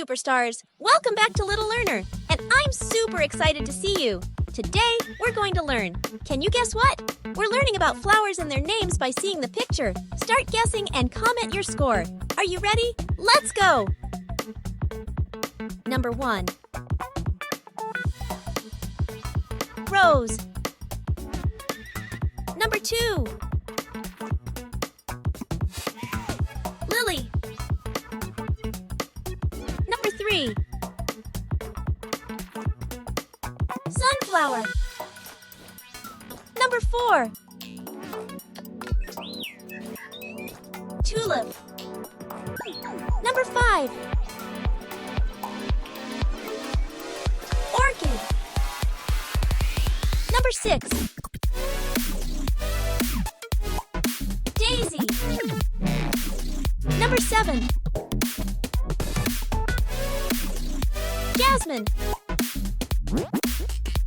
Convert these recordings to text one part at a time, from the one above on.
superstars! Welcome back to Little Learner, and I'm super excited to see you. Today, we're going to learn. Can you guess what? We're learning about flowers and their names by seeing the picture. Start guessing and comment your score. Are you ready? Let's go! Number 1. Rose. Number 2. Lily. Number 3. Sunflower. Number 4. Tulip. Number 5. Orchid. Number 6. Daisy. Number 7. Jasmine.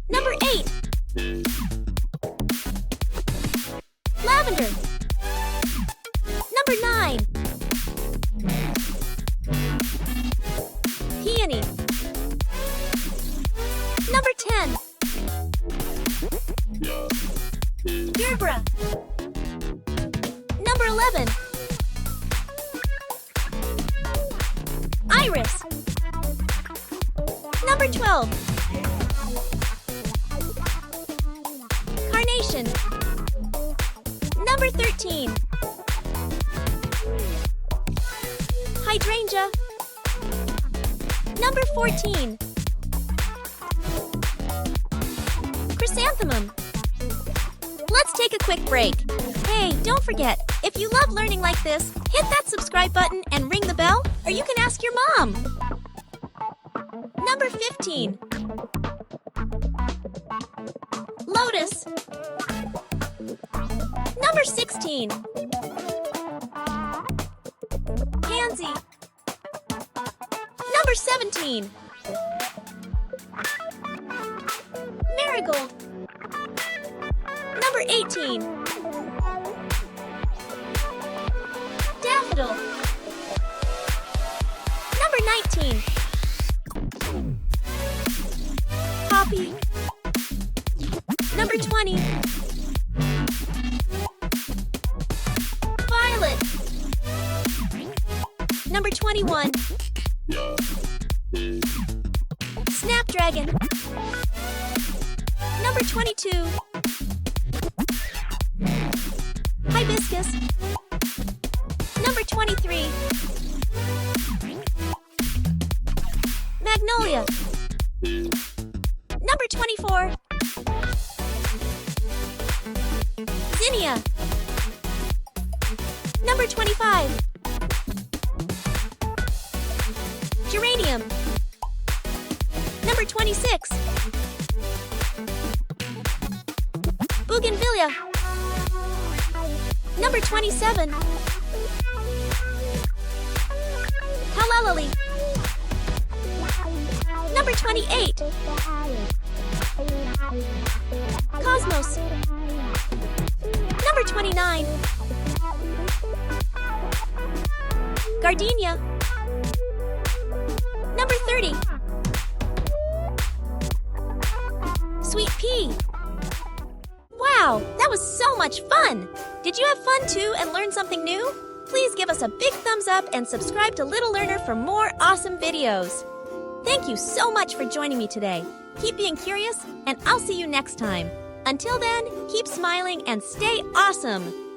Number 8. Lavender. Number 9. Peony. Number 10. Gerbera. Number 11. Iris. Number 12. Carnation. Number 13. Hydrangea. Number 14. Chrysanthemum. Let's take a quick break. Hey, don't forget, if you love learning like this, hit that subscribe button and ring the bell, or you can ask your mom. Number 15. Lotus. Number 16. Pansy. Number 17. Marigold. Number 18. Daffodil. Number 19. Poppy. Number 20. Violet. Number 21. Snapdragon. Number 22. Hibiscus. Number 23. Magnolia. Number 24. Zinnia. Number 25. Geranium. Number 26. Bougainvillea. Number 27. Calla lily. Number 28. Cosmos. Number 29. Gardenia. Number 30. Sweet pea. Wow, that was so much fun! Did you have fun too and learn something new? Please give us a big thumbs up and subscribe to Little Learner for more awesome videos. Thank you so much for joining me today. Keep being curious, and I'll see you next time. Until then, keep smiling and stay awesome!